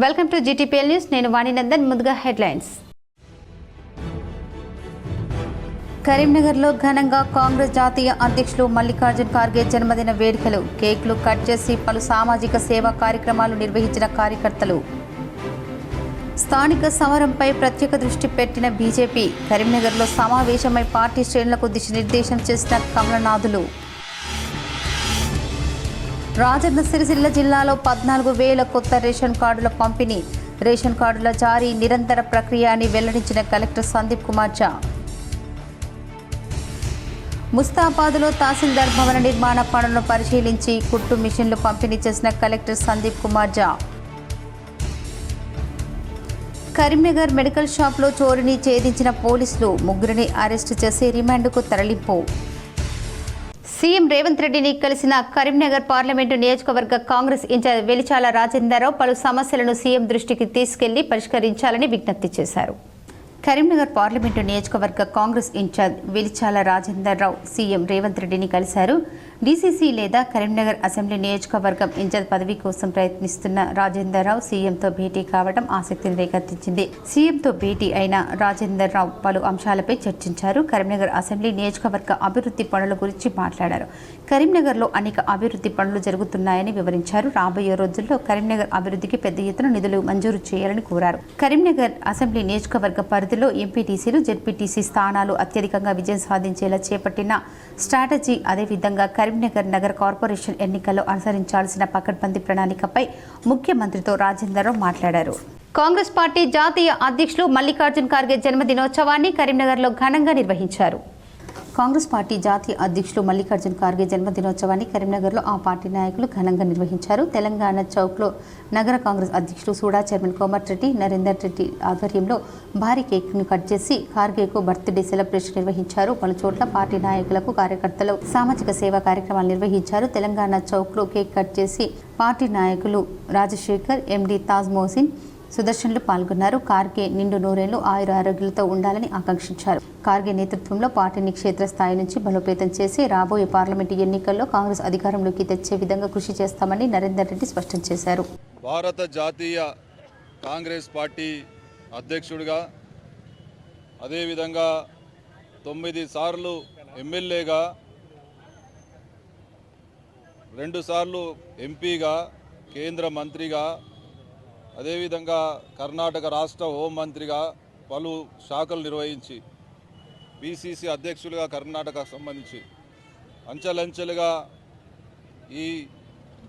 Welcome to GTPL news. నేను వాణినందన్. ముందుగా headlines. కరీంనగర్లో ఘనంగా కాంగ్రెస్ జాతీయ అధ్యక్షులు మల్లికార్జున్ ఖార్గే జన్మదిన వేడుకలు. కేక్లు కట్ చేసి పలు సామాజిక సేవా కార్యక్రమాలు నిర్వహించిన కార్యకర్తలు. స్థానిక సమరంపై ప్రత్యేక దృష్టి పెట్టిన బీజేపీ. కరీంనగర్లో సమావేశమై పార్టీ శ్రేణులకు దిశానిర్దేశం చేసిన కమలనాథులు. రాజన్న సిరిసిల్ల జిల్లాలో 14,000 కొత్త రేషన్ కార్డుల పంపిణీ. రేషన్ కార్డుల జారీ నిరంతర ప్రక్రియ అని వెల్లడించిన కలెక్టర్ సందీప్ కుమార్ ఝా. ముస్తాబాద్లో తహసీల్దార్ భవన నిర్మాణ పనులను పరిశీలించి కుట్టు మిషన్లు పంపిణీ చేసిన కలెక్టర్ సందీప్ కుమార్ ఝా. కరీంనగర్ మెడికల్ షాప్లో చోరీని ఛేదించిన పోలీసులు. ముగ్గురిని అరెస్టు చేసి రిమాండ్కు తరలింపు. సీఎం రేవంత్ రెడ్డిని కలిసిన కరీంనగర్ పార్లమెంటు నియోజకవర్గ కాంగ్రెస్ ఇన్ఛార్జ్ వెలిచాల రాజేందర్రావు పలు సమస్యలను సీఎం దృష్టికి తీసుకెళ్లి పరిష్కరించాలని విజ్ఞప్తి చేశారు. కరీంనగర్ పార్లమెంటు నియోజకవర్గ కాంగ్రెస్ ఇన్ఛార్జ్ వెలిచాల రాజేందర్రావు సీఎం రేవంత్ రెడ్డిని కలిశారు. డీసీసీ లేదా కరీంనగర్ అసెంబ్లీ నియోజకవర్గం ఇన్ఛార్జ్ పదవి కోసం ప్రయత్నిస్తున్న రాజేందర్రావు సీఎంతో భేటీ కావడం ఆసక్తిని రేకెత్తించింది. సీఎంతో భేటీ అయిన రాజేందర్రావు పలు అంశాలపై చర్చించారు. కరీంనగర్ అసెంబ్లీ నియోజకవర్గ అభివృద్ధి పనుల గురించి మాట్లాడారు. కరీంనగర్లో అనేక అభివృద్ధి పనులు జరుగుతున్నాయని వివరించారు. రాబోయే రోజుల్లో కరీంనగర్ అభివృద్ధికి పెద్ద ఎత్తున నిధులు మంజూరు చేయాలని కోరారు. కరీంనగర్ అసెంబ్లీ నియోజకవర్గ పరిధిలో ఎంపీటీసీలు, జెడ్పీటీసీ స్థానాలు అత్యధికంగా విజయం సాధించేలా చేపట్టిన స్ట్రాటజీ, అదేవిధంగా కరీంనగర్ నగర కార్పొరేషన్ ఎన్నికల్లో అనుసరించాల్సిన పకడ్బందీ ప్రణాళికపై ముఖ్యమంత్రితో రాజేందర్రావు మాట్లాడారు. కాంగ్రెస్ పార్టీ జాతీయ అధ్యక్షులు మల్లికార్జున్ ఖార్గే జన్మదినోత్సవాన్ని కరీంనగర్లో ఘనంగా నిర్వహించారు. కాంగ్రెస్ పార్టీ జాతీయ అధ్యక్షులు మల్లికార్జున్ ఖార్గే జన్మదినోత్సవాన్ని కరీంనగర్లో ఆ పార్టీ నాయకులు ఘనంగా నిర్వహించారు. తెలంగాణ చౌక్లో నగర కాంగ్రెస్ అధ్యక్షులు సూడా చైర్మన్ కోమటిరెడ్డి నరేందర్ రెడ్డి ఆధ్వర్యంలో భారీ కేక్ను కట్ చేసి ఖార్గేకు బర్త్డే సెలబ్రేషన్ నిర్వహించారు. పలు చోట్ల పార్టీ నాయకులకు, కార్యకర్తలు సామాజిక సేవా కార్యక్రమాలు నిర్వహించారు. తెలంగాణ చౌక్లో కేక్ కట్ చేసి పార్టీ నాయకులు రాజశేఖర్, ఎండి తాజ్ మోసిన్, సుదర్శన్లు పాల్గొన్నారు. ఖార్గే నిండు నూరేళ్లు ఆయుర ఆరోగ్యాలతో ఉండాలని ఆకాంక్షించారు. ఖార్గే నేతృత్వంలో పార్టీని క్షేత్రస్థాయి నుంచి బలోపేతం చేసి రాబోయే పార్లమెంటు ఎన్నికల్లో కాంగ్రెస్ అధికారంలోకి తెచ్చే విధంగా కృషి చేస్తామని నరేందర్ రెడ్డి స్పష్టం చేశారు. భారత జాతీయ కాంగ్రెస్ పార్టీ అధ్యక్షుడిగా, అదేవిధంగా 9 సార్లు ఎమ్మెల్యేగా, 2 సార్లు ఎంపీగా, కేంద్ర మంత్రిగా, అదేవిధంగా కర్ణాటక రాష్ట్ర హోంమంత్రిగా పలు శాఖలు నిర్వహించి పిసిసి అధ్యక్షులుగా కర్ణాటకకు సంబంధించి అంచెలంచెలుగా ఈ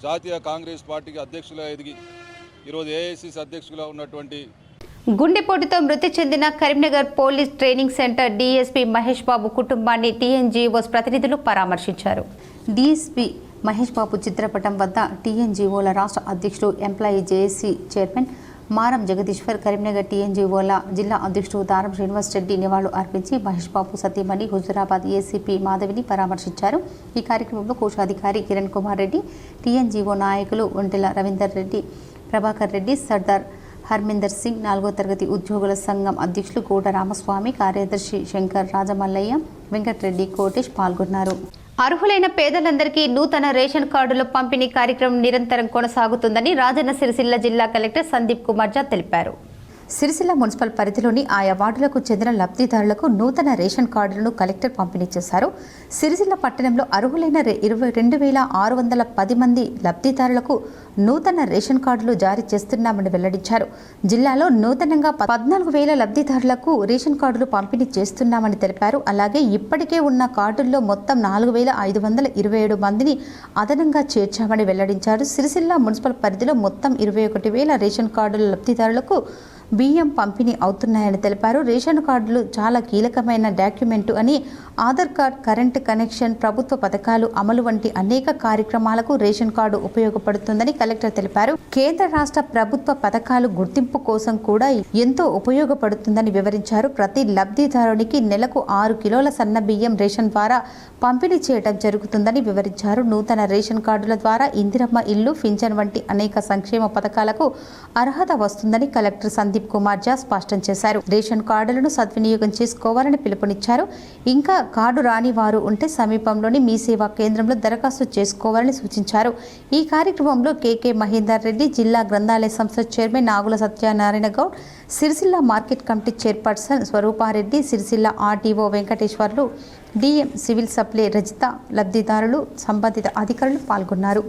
జాతీయ కాంగ్రెస్ పార్టీకి అధ్యక్షులుగా ఎదిగి ఈరోజు ఏఐసిసి అధ్యక్షులుగా ఉన్నటువంటి గుండెపోటుతో మృతి చెందిన Karimnagar police training centre DSP Mahesh Babu కుటుంబాన్ని టీఎన్జీఓస్ ప్రతినిధులు పరామర్శించారు. డీఎస్పీ మహేష్ బాబు చిత్రపటం వద్ద టీఎన్జీఓల రాష్ట్ర అధ్యక్షుడు, ఎంప్లాయీ జేఏసీ చైర్మన్ మారం జగదీశ్వర్, కరీంనగర్ టీఎన్జీఓల జిల్లా అధ్యక్షుడు దారం శ్రీనివాస్ రెడ్డి నివాళులు అర్పించి మహేష్ బాబు సతీమణి హుజురాబాద్ ఏసీపీ మాధవిని పరామర్శించారు. ఈ కార్యక్రమంలో కోశాధికారి కిరణ్ కుమార్ రెడ్డి, టీఎన్జీఓ నాయకులు ఒంటెల రవీందర్ రెడ్డి, ప్రభాకర్ రెడ్డి, సర్దార్ హర్మిందర్ సింగ్, 4వ తరగతి ఉద్యోగుల సంఘం అధ్యక్షులు కోట రామస్వామి, కార్యదర్శి శంకర్, రాజమల్లయ్య, వెంకటరెడ్డి, కోటేష్ పాల్గొన్నారు. అర్హులైన పేదలందరికీ నూతన రేషన్ కార్డుల పంపిణీ కార్యక్రమం నిరంతరం కొనసాగుతుందని రాజన్న సిరిసిల్ల జిల్లా కలెక్టర్ సందీప్ కుమార్ ఝా తెలిపారు. సిరిసిల్ల మున్సిపల్ పరిధిలోని ఆయా వార్డులకు చెందిన లబ్ధిదారులకు నూతన రేషన్ కార్డులను కలెక్టర్ పంపిణీ చేశారు. సిరిసిల్ల పట్టణంలో అర్హులైన 22,610 మంది లబ్ధిదారులకు నూతన రేషన్ కార్డులు జారీ చేస్తున్నామని వెల్లడించారు. జిల్లాలో నూతనంగా 14,000 లబ్ధిదారులకు రేషన్ కార్డులు పంపిణీ చేస్తున్నామని తెలిపారు. అలాగే ఇప్పటికే ఉన్న కార్డుల్లో మొత్తం 4,527 మందిని అదనంగా చేర్చామని వెల్లడించారు. సిరిసిల్ల మున్సిపల్ పరిధిలో మొత్తం 21,000 రేషన్ కార్డుల లబ్ధిదారులకు బియ్యం పంపిణీ అవుతున్నాయని తెలిపారు. రేషన్ కార్డులు చాలా కీలకమైన డాక్యుమెంటు అని, ఆధార్ కార్డ్, కరెంటు కనెక్షన్, ప్రభుత్వ పథకాలు అమలు వంటి అనేక కార్యక్రమాలకు రేషన్ కార్డు ఉపయోగపడుతుందని కలెక్టర్ తెలిపారు. కేంద్ర రాష్ట్ర ప్రభుత్వ పథకాలు గుర్తింపు కోసం కూడా ఎంతో ఉపయోగపడుతుందని వివరించారు. ప్రతి లబ్ధిదారునికి నెలకు 6 కిలోల సన్న బియ్యం రేషన్ ద్వారా పంపిణీ చేయడం జరుగుతుందని వివరించారు. నూతన రేషన్ కార్డుల ద్వారా ఇందిరమ్మ ఇల్లు, పింఛన్ వంటి అనేక సంక్షేమ పథకాలకు అర్హత వస్తుందని కలెక్టర్ సందీప్ సందీప్ కుమార్ జా స్పష్టం చేశారు. రేషన్ కార్డులను సద్వినియోగం చేసుకోవాలని పిలుపునిచ్చారు. ఇంకా కార్డు రాని వారు ఉంటే సమీపంలోని మీ సేవా కేంద్రంలో దరఖాస్తు చేసుకోవాలని సూచించారు. ఈ కార్యక్రమంలో కేకే మహేందర్ రెడ్డి, జిల్లా గ్రంథాలయ సంస్థ chairman Nagula Satyanarayana Goud, Sircilla market committee chairperson Swarupa Reddy, Sircilla RDO Venkateshwarlu, DM civil supply Rajitha, లబ్ధిదారులు, సంబంధిత అధికారులు పాల్గొన్నారు.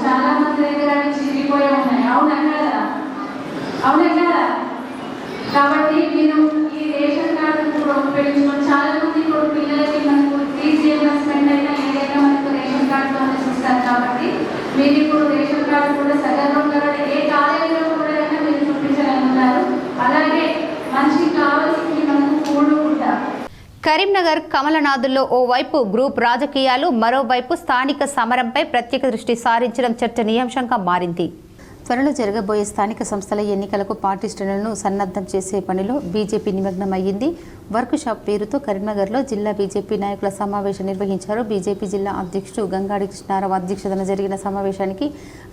చాలా మంది దగ్గర చిరిగిపోయి ఉన్నాయి. అవునా కదా? కాబట్టి మీరు ఈ రేషన్ కార్డు కూడా ఉపయోగించుకొని చాలా మంది ఇప్పుడు పిల్లలకి మనకు ఫీజు రియంబర్స్మెంట్ అయినా ఏదైనా మనకు రేషన్ కార్డుతో ఇస్తారు. కాబట్టి మీరు ఇప్పుడు రేషన్ కార్డు కూడా సగంలో ఏ కాలేజీలో కూడా మీరు చూపించగలుగుతారు. అలాగే మనిషికి కావాల్సింది మనకు కూడు కూడా. కరీంనగర్ కమలనాథుల్లో ఓవైపు గ్రూప్ రాజకీయాలు, మరోవైపు స్థానిక సమరంపై ప్రత్యేక దృష్టి సారించడం చర్చనీయాంశంగా మారింది. త్వరలో జరగబోయే స్థానిక సంస్థల ఎన్నికలకు పార్టీ శ్రేణులను సన్నద్ధం చేసే పనిలో బీజేపీ నిమగ్నమయ్యింది. వర్క్ షాప్ పేరుతో కరీంనగర్లో జిల్లా బీజేపీ నాయకుల సమావేశం నిర్వహించారు. బీజేపీ జిల్లా అధ్యక్షుడు గంగాడి కృష్ణారావు అధ్యక్షతన జరిగిన సమావేశానికి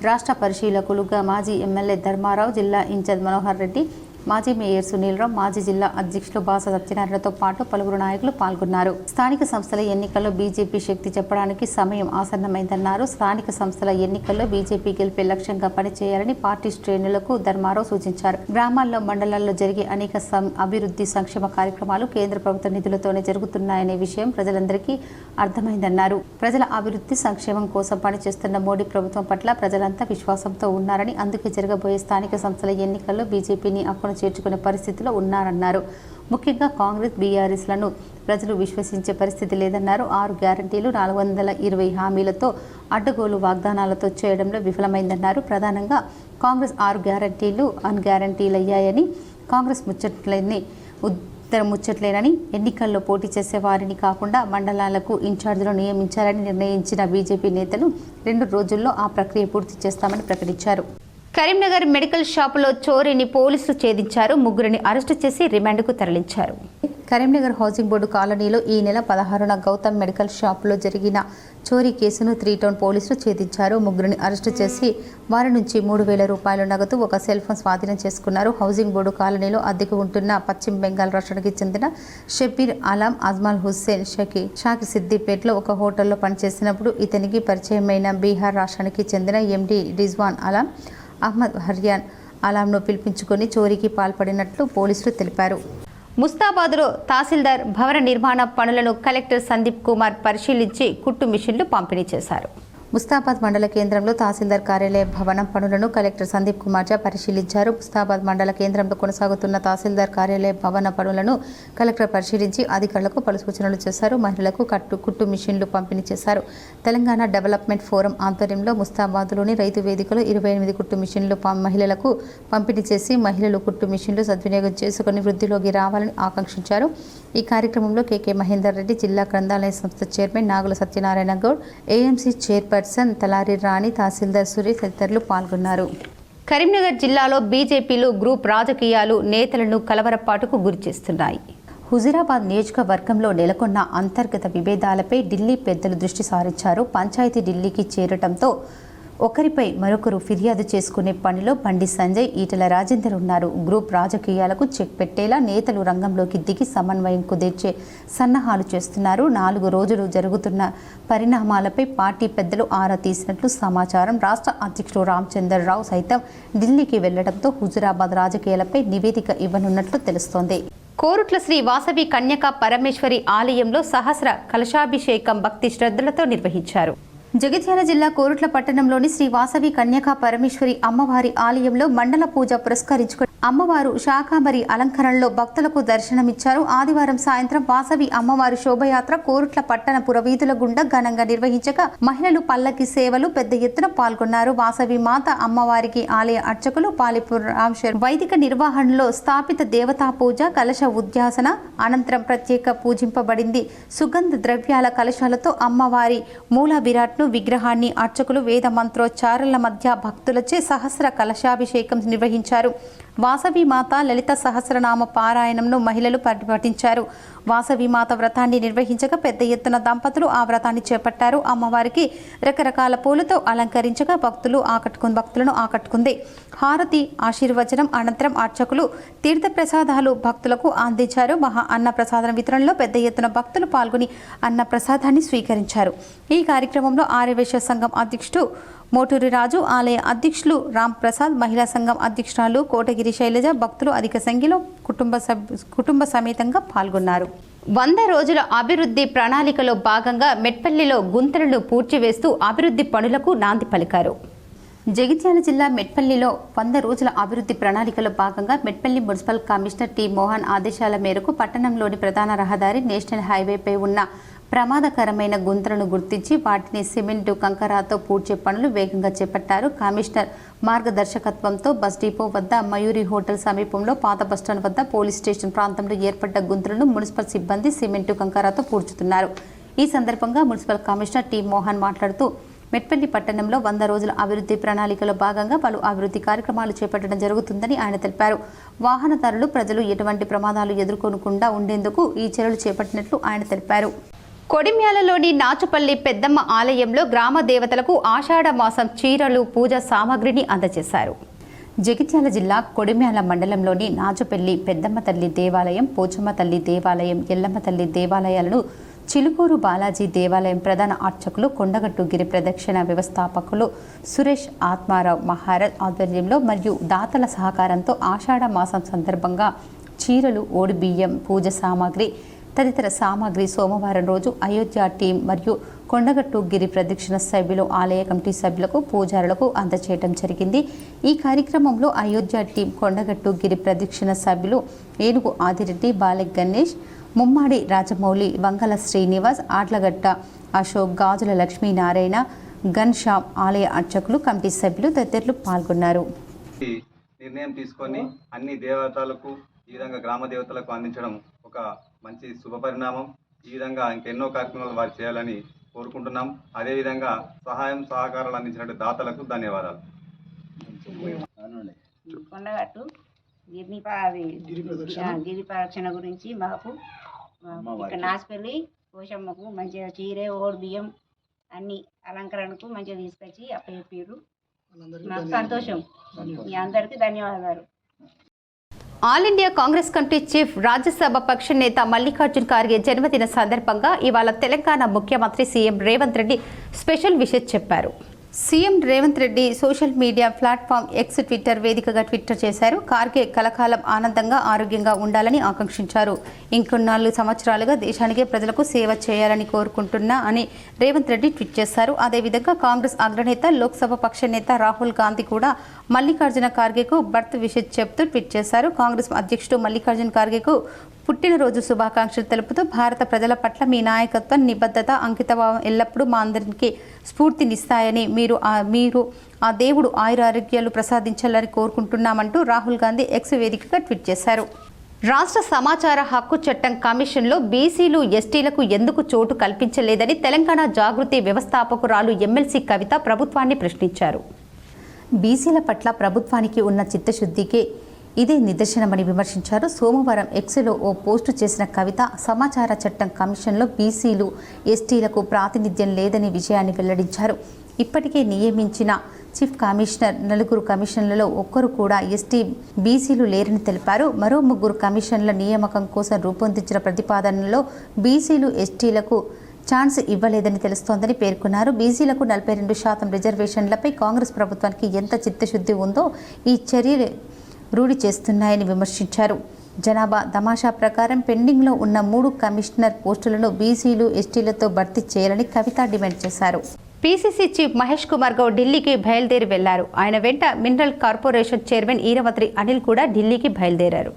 రాష్ట్ర పరిశీలకులుగా మాజీ ఎమ్మెల్యే ధర్మారావు, జిల్లా ఇన్ఛార్జ్ మనోహర్ రెడ్డి, మాజీ మేయర్ సునీల్రావు, మాజీ జిల్లా అధ్యక్షులు బాస సత్యనారాయణతో పాటు పలువురు నాయకులు పాల్గొన్నారు. స్థానిక సంస్థల ఎన్నికల్లో బీజేపీ శక్తి చెప్పడానికి సమయం ఆసన్నమైందన్నారు. స్థానిక సంస్థల ఎన్నికల్లో బీజేపీ గెలిపే లక్ష్యంగా పనిచేయాలని పార్టీ శ్రేణులకు ధర్మారావు సూచించారు. గ్రామాల్లో, మండలాల్లో జరిగే అనేక అభివృద్ధి సంక్షేమ కార్యక్రమాలు కేంద్ర ప్రభుత్వ నిధులతోనే జరుగుతున్నాయనే విషయం ప్రజలందరికీ అర్థమైందన్నారు. ప్రజల అభివృద్ధి సంక్షేమం కోసం పనిచేస్తున్న మోడీ ప్రభుత్వం పట్ల ప్రజలంతా విశ్వాసంతో ఉన్నారని, అందుకే జరగబోయే స్థానిక సంస్థల ఎన్నికల్లో బీజేపీని అక్కున చేర్చుకునే పరిస్థితిలో ఉన్నారన్నారు. ముఖ్యంగా కాంగ్రెస్, బీఆర్ఎస్లను ప్రజలు విశ్వసించే పరిస్థితి లేదన్నారు. 6 గ్యారంటీలు, 420 హామీలతో అడ్డగోలు వాగ్దానాలతో చేయడంలో విఫలమైందన్నారు. ప్రధానంగా కాంగ్రెస్ 6 గ్యారంటీలు అన్గ్యారంటీలయ్యాయని, కాంగ్రెస్ ముచ్చట్లేనని, ఎన్నికల్లో పోటీ చేసే వారిని కాకుండా మండలాలకు ఇన్ఛార్జీలు నియమించాలని నిర్ణయించిన బీజేపీ నేతలు 2 రోజుల్లో ఆ ప్రక్రియ పూర్తి చేస్తామని ప్రకటించారు. కరీంనగర్ మెడికల్ షాపులో చోరీని పోలీసులు ఛేదించారు. 3 అరెస్టు చేసి రిమాండ్కు తరలించారు. కరీంనగర్ హౌసింగ్ బోర్డు కాలనీలో ఈ నెల 16న గౌతమ్ మెడికల్ షాపులో జరిగిన చోరీ కేసును 3 టౌన్ పోలీసులు ఛేదించారు. 3 అరెస్టు చేసి వారి నుంచి 3,000 రూపాయల నగదు, ఒక సెల్ ఫోన్ స్వాధీనం చేసుకున్నారు. హౌసింగ్ బోర్డు కాలనీలో అద్దెకు ఉంటున్న పశ్చిమ బెంగాల్ రాష్ట్రానికి చెందిన షబీర్ ఆలం, అజ్మల్ హుస్సేన్ షాకి సిద్దిపేటలో ఒక హోటల్లో పనిచేసినప్పుడు ఇతనికి పరిచయమైన బీహార్ రాష్ట్రానికి చెందిన ఎండి రిజ్వాన్ ఆలం, అహ్మద్ హర్యాన్ అలాంను పిలిపించుకొని చోరీకి పాల్పడినట్లు పోలీసులు తెలిపారు. ముస్తాబాద్లో తహసీల్దార్ భవన నిర్మాణ పనులను కలెక్టర్ సందీప్ కుమార్ పరిశీలించి కుట్టు మిషన్లు పంపిణీ చేశారు. ముస్తాబాద్ మండల కేంద్రంలో తహసీల్దార్ కార్యాలయ భవనం పనులను కలెక్టర్ సందీప్ కుమార్ జా పరిశీలించారు. ముస్తాబాద్ మండల కేంద్రంలో కొనసాగుతున్న తహసీల్దార్ కార్యాలయ భవన పనులను కలెక్టర్ పరిశీలించి అధికారులకు పలు సూచనలు చేశారు. మహిళలకు కుట్టు మిషన్లు పంపిణీ చేశారు. తెలంగాణ డెవలప్మెంట్ ఫోరం ఆధ్వర్యంలో ముస్తాబాద్లోని రైతు వేదికలో 28 కుట్టు మిషన్లు మహిళలకు పంపిణీ చేసి మహిళలు కుట్టు మిషన్లు సద్వినియోగం చేసుకుని వృద్ధిలోకి రావాలని ఆకాంక్షించారు. ఈ కార్యక్రమంలో కేకే మహేందర్ రెడ్డి, జిల్లా గ్రంథాలయ సంస్థ chairman Nagula Satyanarayana Goud, AMC chairperson తలారి రాణి, తహసీల్దార్ సురేష్ తదితరులు పాల్గొన్నారు. కరీంనగర్ జిల్లాలో బీజేపీలు గ్రూప్ రాజకీయాలు నేతలను కలవరపాటుకు గురిచేస్తున్నాయి. హుజురాబాద్ నియోజకవర్గంలో నెలకొన్న అంతర్గత విభేదాలపై ఢిల్లీ పెద్దలు దృష్టి సారించారు. పంచాయతీ ఢిల్లీకి చేరటంతో ఒకరిపై మరొకరు ఫిర్యాదు చేసుకునే పనిలో బండి సంజయ్, ఈటల రాజేందర్ ఉన్నారు. గ్రూప్ రాజకీయాలకు చెక్ పెట్టేలా నేతలు రంగంలోకి దిగి సమన్వయం కుదిర్చే సన్నాహాలు చేస్తున్నారు. 4 రోజులు జరుగుతున్న పరిణామాలపై పార్టీ పెద్దలు ఆరా తీసినట్లు సమాచారం. రాష్ట్ర అధ్యక్షుడు రామచందర్ రావు సైతం ఢిల్లీకి వెళ్లడంతో హుజురాబాద్ రాజకీయాలపై నివేదిక ఇవ్వనున్నట్లు తెలుస్తోంది. కోరుట్ల శ్రీ వాసవి కన్యకా పరమేశ్వరి ఆలయంలో సహస్ర కలశాభిషేకం భక్తి శ్రద్ధలతో నిర్వహించారు. జగిత్యాల జిల్లా కోరుట్ల పట్టణంలోని శ్రీ వాసవి కన్యకా పరమేశ్వరి అమ్మవారి ఆలయంలో మండల పూజ పురస్కరించుకుని అమ్మవారు శాకాంబరి అలంకరణలో భక్తులకు దర్శనమిచ్చారు. ఆదివారం సాయంత్రం వాసవి అమ్మవారి శోభయాత్ర కోరుట్ల పట్టణ పురవీధుల గుండా ఘనంగా నిర్వహించగా మహిళలు పల్లకి సేవలు పెద్ద ఎత్తున పాల్గొన్నారు. వాసవి మాత అమ్మవారికి ఆలయ అర్చకులు పాలిపూర్ రామశర్ వైదిక నిర్వహణలో స్థాపిత దేవతా పూజ, కలశ ఉద్యాసన అనంతరం ప్రత్యేక పూజింపబడింది. సుగంధ ద్రవ్యాల కలశాలతో అమ్మవారి మూల విరాట్ను విగ్రహాన్ని అర్చకులు వేద మంత్రోచ్చారణల మధ్య భక్తులచే సహస్ర కలశాభిషేకం నిర్వహించారు. వాసవి మాత లలిత సహస్రనామ పారాయణంను మహిళలు పఠించారు. వాసవి మాత వ్రతాన్ని నిర్వహించగా పెద్ద ఎత్తున దంపతులు ఆ వ్రతాన్ని చేపట్టారు. అమ్మవారికి రకరకాల పూలతో అలంకరించగా భక్తులను ఆకట్టుకుంది. హారతి ఆశీర్వచనం అనంతరం అర్చకులు తీర్థ ప్రసాదాలు భక్తులకు అందించారు. మహా అన్న ప్రసాదం వితరణలో పెద్ద ఎత్తున భక్తులు పాల్గొని అన్న ప్రసాదాన్ని స్వీకరించారు. ఈ కార్యక్రమంలో ఆర్యవైశ్య సంఘం అధ్యక్షుడు మోటూరి రాజు, ఆలయ అధ్యక్షులు రామ్ ప్రసాద్, మహిళా సంఘం అధ్యక్షురాలు కోటగిరి శైలజ, భక్తులు అధిక సంఖ్యలో కుటుంబ సమేతంగా పాల్గొన్నారు. 100 రోజుల అభివృద్ధి ప్రణాళికలో భాగంగా మెట్పల్లిలో గుంతలను పూడ్చివేస్తూ అభివృద్ధి పనులకు నాంది పలికారు. జగిత్యాల జిల్లా మెట్పల్లిలో 100 రోజుల అభివృద్ధి ప్రణాళికలో భాగంగా Metpalli municipal commissioner T Mohan ఆదేశాల మేరకు పట్టణంలోని ప్రధాన రహదారి నేషనల్ హైవేపై ఉన్న ప్రమాదకరమైన గుంతలను గుర్తించి వాటిని సిమెంటు కంకరతో పూడ్చే పనులు వేగంగా చేపట్టారు. కమిషనర్ మార్గదర్శకత్వంతో బస్ డిపో వద్ద, మయూరి హోటల్ సమీపంలో, పాత బస్టాండ్ వద్ద, పోలీస్ స్టేషన్ ప్రాంతంలో ఏర్పడ్డ గుంతలను మున్సిపల్ సిబ్బంది సిమెంటు కంకరతో పూడ్చుతున్నారు. ఈ సందర్భంగా మున్సిపల్ కమిషనర్ టి మోహన్ మాట్లాడుతూ మెట్పల్లి పట్టణంలో 100 రోజుల అభివృద్ధి ప్రణాళికలో భాగంగా పలు అభివృద్ధి కార్యక్రమాలు చేపట్టడం జరుగుతుందని ఆయన తెలిపారు. వాహనదారులు, ప్రజలు ఎటువంటి ప్రమాదాలు ఎదుర్కొనకుండా ఉండేందుకు ఈ చర్యలు చేపట్టినట్లు ఆయన తెలిపారు. కొడిమ్యాలలోని నాచుపల్లి పెద్దమ్మ ఆలయంలో గ్రామ దేవతలకు ఆషాఢ మాసం చీరలు, పూజా సామాగ్రిని అందజేశారు. జగిత్యాల జిల్లా కొడిమ్యాల మండలంలోని నాచుపల్లి పెద్దమ్మ తల్లి దేవాలయం, పోచమ్మ తల్లి దేవాలయం, ఎల్లమ్మ తల్లి దేవాలయాలను చిలుకూరు బాలాజీ దేవాలయం ప్రధాన అర్చకులు, కొండగట్టు గిరి ప్రదక్షిణ వ్యవస్థాపకులు సురేష్ ఆత్మారావు మహారాజ్ ఆధ్వర్యంలో మరియు దాతల సహకారంతో ఆషాఢ మాసం సందర్భంగా చీరలు, ఓడి బియ్యం, పూజ సామాగ్రి తదితర సామాగ్రి సోమవారం రోజు అయోధ్య టీం మరియు కొండగట్టు గిరి ప్రదక్షిణ సభ్యులు, ఆలయ కమిటీ సభ్యులకు, పూజారులకు అందజేయడం జరిగింది. ఈ కార్యక్రమంలో అయోధ్య టీం, కొండగట్టు గిరి ప్రదక్షిణ సభ్యులు ఏనుగు ఆదిరెడ్డి, బాలె గణేష్, ముమ్మాడి రాజమౌళి, వంగల శ్రీనివాస్, ఆడ్లగట్ట అశోక్, గాజుల లక్ష్మీనారాయణ, గన్ షాప్, ఆలయ అర్చకులు, కమిటీ సభ్యులు తదితరులు పాల్గొన్నారు. నిర్ణయం తీసుకొని అన్ని దేవతలకు ఈ విధంగా గ్రామ దేవతలకు అందించడం ఒక మంచి శుభ పరిణామం. ఈ విధంగా ఇంకెన్నో కార్యక్రమాలు వారు చేయాలని కోరుకుంటున్నాం. అదేవిధంగా సహాయం సహకారాలు అందించినట్టు దాతలకు ధన్యవాదాలు. కొండగట్టు గిరి ప్రదక్షిణ గురించి మాకు ఇక్కడ నాసిపల్లి పోషమ్మకు మంచిగా చీరే, ఓడి బియ్యం అన్ని అలంకరణకు మంచిగా తీసుకొచ్చి అప్పచెప్పారు. మాకు సంతోషం. మీ అందరికీ ధన్యవాదాలు. All India Congress Committee chief, Rajya Sabha పక్ష నేత మల్లికార్జున్ ఖార్గే జన్మదిన సందర్భంగా ఇవాళ తెలంగాణ ముఖ్యమంత్రి CM Revanth Reddy special wishes చెప్పారు. CM Revanth Reddy social media platform X Twitter వేదికగా ట్విట్టర్ చేశారు. ఖార్గే కలకాలం ఆనందంగా, ఆరోగ్యంగా ఉండాలని ఆకాంక్షించారు. ఇంకొన్నాళ్ళు సంవత్సరాలుగా దేశానికి ప్రజలకు సేవ చేయాలని కోరుకుంటున్నా అని రేవంత్ రెడ్డి ట్వీట్ చేశారు. అదేవిధంగా కాంగ్రెస్ అగ్రనేత, లోక్సభ పక్ష నేత రాహుల్ గాంధీ కూడా మల్లికార్జున ఖార్గేకు బర్త్ విషెస్ చెప్తూ ట్వీట్ చేశారు. కాంగ్రెస్ అధ్యక్షుడు మల్లికార్జున ఖార్గేకు పుట్టినరోజు శుభాకాంక్షలు తెలుపుతూ భారత ప్రజల పట్ల మీ నాయకత్వం, నిబద్ధత, అంకితభావం ఎల్లప్పుడూ మా అందరికీ స్ఫూర్తినిస్తాయని, మీరు ఆ దేవుడు ఆయురారోగ్యాలు ప్రసాదించాలని కోరుకుంటున్నామంటూ రాహుల్ గాంధీ ఎక్స్ వేదికగా ట్వీట్ చేశారు. రాష్ట్ర సమాచార హక్కు చట్టం కమిషన్లో బీసీలు, ఎస్టీలకు ఎందుకు చోటు కల్పించలేదని తెలంగాణ జాగృతి వ్యవస్థాపకురాలు ఎమ్మెల్సీ కవిత ప్రభుత్వాన్ని ప్రశ్నించారు. బీసీల పట్ల ప్రభుత్వానికి ఉన్న చిత్తశుద్ధికే ఇదే నిదర్శనమని విమర్శించారు. సోమవారం ఎక్స్లో ఓ పోస్టు చేసిన కవిత, సమాచార చట్టం కమిషన్లో బీసీలు, ఎస్టీలకు ప్రాతినిధ్యం లేదని విషయాన్ని వెల్లడించారు. ఇప్పటికే నియమించిన చీఫ్ కమిషనర్ 4 కమిషన్లలో ఒక్కరు కూడా ఎస్టీ, బీసీలు లేరని తెలిపారు. మరో 3 కమిషన్ల నియామకం కోసం రూపొందించిన ప్రతిపాదనలో బీసీలు, ఎస్టీలకు ఛాన్స్ ఇవ్వలేదని తెలుస్తోందని పేర్కొన్నారు. బీసీలకు 42% రిజర్వేషన్లపై కాంగ్రెస్ ప్రభుత్వానికి ఎంత చిత్తశుద్ధి ఉందో ఈ చర్యలు రూఢి చేస్తున్నాయని విమర్శించారు. జనాభా తమాషా ప్రకారం పెండింగ్లో ఉన్న 3 కమిషనర్ పోస్టులను బీసీలు, ఎస్టీలతో భర్తీ చేయాలని కవిత డిమాండ్ చేశారు. పీసీసీ చీఫ్ మహేష్ కుమార్ గౌడ్ ఢిల్లీకి బయలుదేరి వెళ్లారు. ఆయన వెంట mineral corporation chairman Eravatri Anil కూడా ఢిల్లీకి బయలుదేరారు.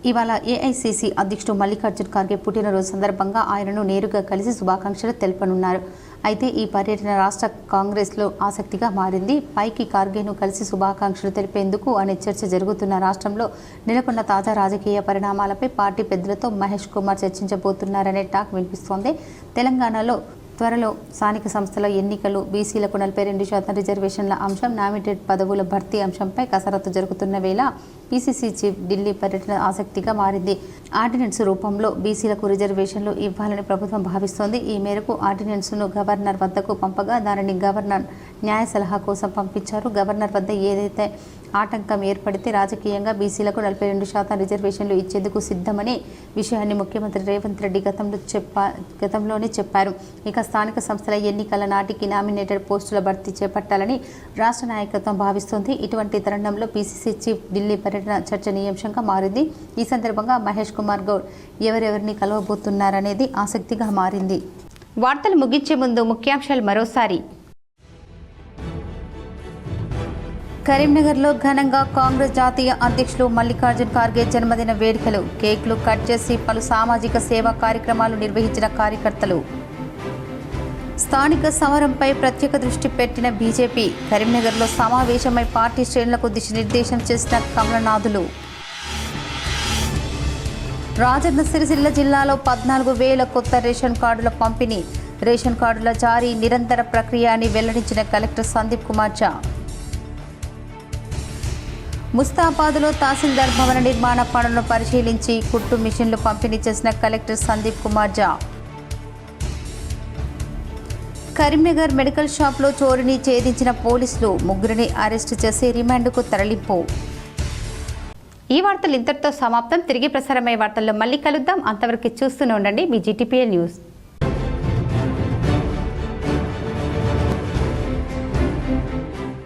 ఇవాళ ఏఐసీసీ అధ్యక్షుడు మల్లికార్జున్ ఖార్గే పుట్టినరోజు సందర్భంగా ఆయనను నేరుగా కలిసి శుభాకాంక్షలు తెలపనున్నారు. అయితే ఈ పర్యటన రాష్ట్ర కాంగ్రెస్లో ఆసక్తిగా మారింది. పైకి ఖార్గేను కలిసి శుభాకాంక్షలు తెలిపేందుకు అనే చర్చ జరుగుతున్న రాష్ట్రంలో నెలకొన్న తాజా రాజకీయ పరిణామాలపై పార్టీ పెద్దలతో మహేష్ కుమార్ చర్చించబోతున్నారనే టాక్ వినిపిస్తోంది. తెలంగాణలో త్వరలో స్థానిక సంస్థల ఎన్నికలు, బీసీలకు 42% రిజర్వేషన్ల అంశం, నామినేటెడ్ పదవుల భర్తీ అంశంపై కసరత్తు జరుగుతున్న వేళ పీసీసీ చీఫ్ ఢిల్లీ పర్యటన ఆసక్తిగా మారింది. ఆర్డినెన్స్ రూపంలో బీసీలకు రిజర్వేషన్లు ఇవ్వాలని ప్రభుత్వం భావిస్తోంది. ఈ మేరకు ఆర్డినెన్స్ను గవర్నర్ వద్దకు పంపగా దానిని గవర్నర్ న్యాయ సలహా కోసం పంపించారు. గవర్నర్ వద్ద ఏదైతే ఆటంకం ఏర్పడితే రాజకీయంగా బీసీలకు 42% రిజర్వేషన్లు ఇచ్చేందుకు సిద్ధమనే విషయాన్ని ముఖ్యమంత్రి రేవంత్ రెడ్డి గతంలోనే చెప్పారు. ఇక స్థానిక సంస్థల ఎన్నికల నాటికి నామినేటెడ్ పోస్టుల భర్తీ చేపట్టాలని రాష్ట్ర నాయకత్వం భావిస్తోంది. ఇటువంటి తరుణంలో పీసీసీ చీఫ్ ఢిల్లీ పర్యటన చర్చనీయాంశంగా మారింది. ఈ సందర్భంగా మహేష్ కుమార్ గౌడ్ ఎవరెవరిని కలవబోతున్నారనేది ఆసక్తిగా మారింది. వార్తలు ముగించే ముందు ముఖ్యాంశాలు మరోసారి. కరీంనగర్లో ఘనంగా కాంగ్రెస్ జాతీయ అధ్యక్షులు మల్లికార్జున్ ఖార్గే జన్మదిన వేడుకలు. కేక్లు కట్ చేసి పలు సామాజిక సేవా కార్యక్రమాలు నిర్వహించిన కార్యకర్తలు. స్థానిక సమరంపై ప్రత్యేక దృష్టి పెట్టిన బీజేపీ. కరీంనగర్లో సమావేశమై పార్టీ శ్రేణులకు దిశానిర్దేశం చేసిన కమలనాథులు. రాజన్న సిరిసిల్ల జిల్లాలో 14,000 కొత్త రేషన్ కార్డుల పంపిణీ. రేషన్ కార్డుల జారీ నిరంతర ప్రక్రియ అని వెల్లడించిన కలెక్టర్ సందీప్ కుమార్ ఝా. ముస్తాబాద్లో తహసీల్దార్ భవన నిర్మాణ పనులను పరిశీలించి కుట్టు మిషన్లు పంపిణీ చేసిన కలెక్టర్ సందీప్ కుమార్ ఝా. కరీంనగర్ మెడికల్ షాప్లో చోరీని ఛేదించిన పోలీసులు. ముగ్గురిని అరెస్టు చేసి రిమాండ్కు తరలింపు. ఈ వార్తలు ఇంతటితో సమాప్తం. తిరిగి ప్రసారమయ్యే వార్తల్లో మళ్ళీ కలుద్దాం. అంతవరకు చూస్తూనే ఉండండి మీ GTPL న్యూస్.